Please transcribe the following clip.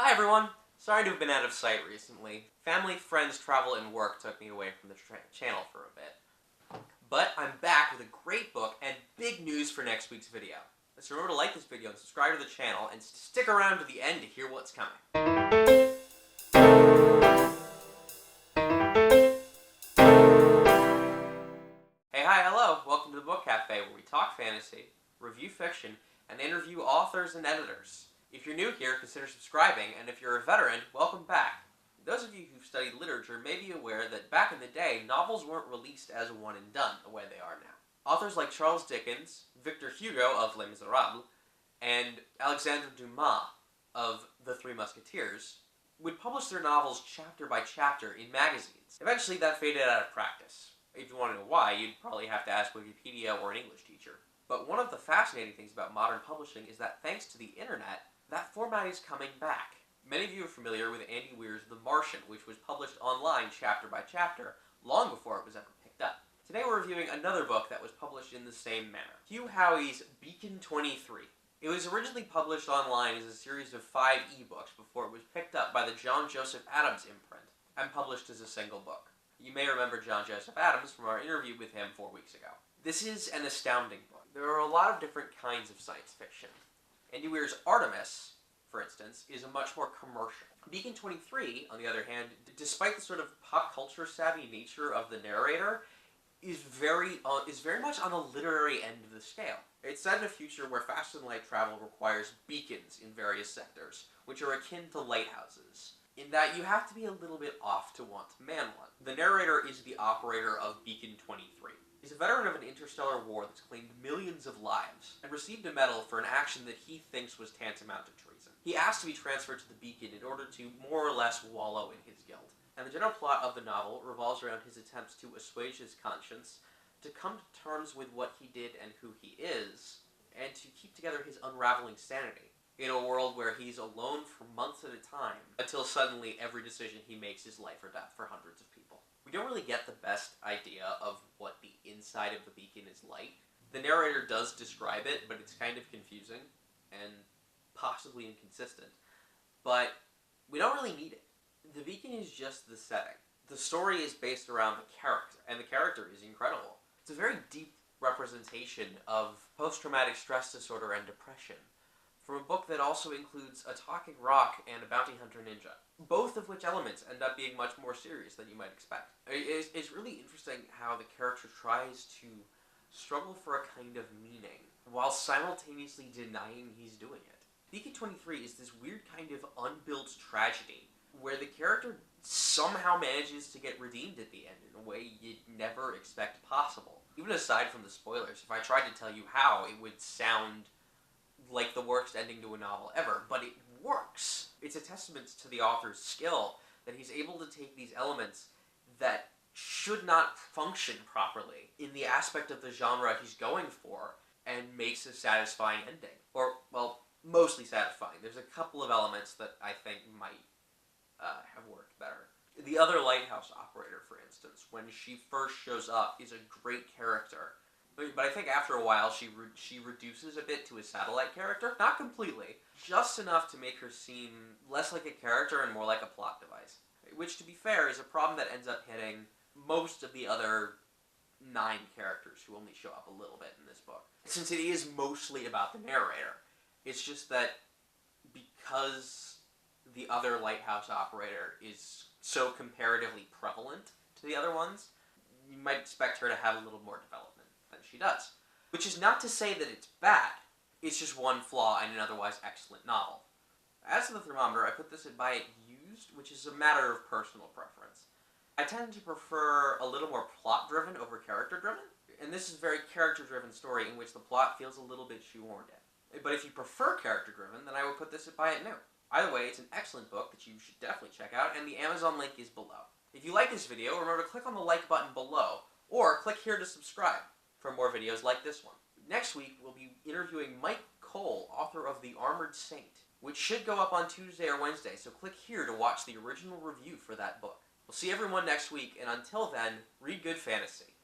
Hi everyone! Sorry to have been out of sight recently. Family, friends, travel, and work took me away from the channel for a bit. But I'm back with a great book and big news for next week's video. So remember to like this video and subscribe to the channel and stick around to the end to hear what's coming. Hey, hi, hello! Welcome to the Book Cafe, where we talk fantasy, review fiction, and interview authors and editors. If you're new here, consider subscribing, and if you're a veteran, welcome back. Those of you who've studied literature may be aware that back in the day, novels weren't released as a one and done the way they are now. Authors like Charles Dickens, Victor Hugo of Les Miserables, and Alexandre Dumas of The Three Musketeers would publish their novels chapter by chapter in magazines. Eventually that faded out of practice. If you want to know why, you'd probably have to ask Wikipedia or an English teacher. But one of the fascinating things about modern publishing is that thanks to the internet, that format is coming back. Many of you are familiar with Andy Weir's The Martian, which was published online chapter by chapter, long before it was ever picked up. Today we're reviewing another book that was published in the same manner. Hugh Howey's Beacon 23. It was originally published online as a series of 5 ebooks before it was picked up by the John Joseph Adams imprint and published as a single book. You may remember John Joseph Adams from our interview with him 4 weeks ago. This is an astounding book. There are a lot of different kinds of science fiction. Andy Weir's Artemis, for instance, is a much more commercial. Beacon 23, on the other hand, despite the sort of pop culture savvy nature of the narrator, is very much on the literary end of the scale. It's set in a future where fast and light travel requires beacons in various sectors, which are akin to lighthouses, in that you have to be a little bit off to want to man one. The narrator is the operator of Beacon 23. He's a veteran of an interstellar war that's claimed millions of lives, and received a medal for an action that he thinks was tantamount to treason. He asked to be transferred to the Beacon in order to more or less wallow in his guilt. And the general plot of the novel revolves around his attempts to assuage his conscience, to come to terms with what he did and who he is, and to keep together his unraveling sanity, in a world where he's alone for months at a time, until suddenly every decision he makes is life or death for hundreds of people. We don't really get the best idea of what the inside of the Beacon is like. The narrator does describe it, but it's kind of confusing, and possibly inconsistent. But we don't really need it. The Beacon is just the setting. The story is based around the character, and the character is incredible. It's a very deep representation of post-traumatic stress disorder and depression, from a book that also includes a talking rock and a bounty hunter ninja, both of which elements end up being much more serious than you might expect. It's really interesting how the character tries to struggle for a kind of meaning, while simultaneously denying he's doing it. Beacon 23 is this weird kind of unbuilt tragedy, where the character somehow manages to get redeemed at the end in a way you'd never expect possible. Even aside from the spoilers, if I tried to tell you how, it would sound like the worst ending to a novel ever, but it works. It's a testament to the author's skill that he's able to take these elements that should not function properly in the aspect of the genre he's going for and makes a satisfying ending. Or, well, mostly satisfying. There's a couple of elements that I think might have worked better. The other lighthouse operator, for instance, when she first shows up, is a great character. But I think after a while she reduces a bit to a satellite character. Not completely. Just enough to make her seem less like a character and more like a plot device. Which, to be fair, is a problem that ends up hitting most of the other 9 characters who only show up a little bit in this book. Since it is mostly about the narrator, it's just that because the other lighthouse operator is so comparatively prevalent to the other ones, you might expect her to have a little more development than she does. Which is not to say that it's bad, it's just one flaw in an otherwise excellent novel. As to the thermometer, I put this at buy it used, which is a matter of personal preference. I tend to prefer a little more plot-driven over character-driven, and this is a very character-driven story in which the plot feels a little bit shoehorned in. But if you prefer character-driven, then I would put this at buy it new. Either way, it's an excellent book that you should definitely check out, and the Amazon link is below. If you like this video, remember to click on the like button below, or click here to subscribe for more videos like this one. Next week, we'll be interviewing Mike Cole, author of The Armored Saint, which should go up on Tuesday or Wednesday, so click here to watch the original review for that book. We'll see everyone next week, and until then, read good fantasy.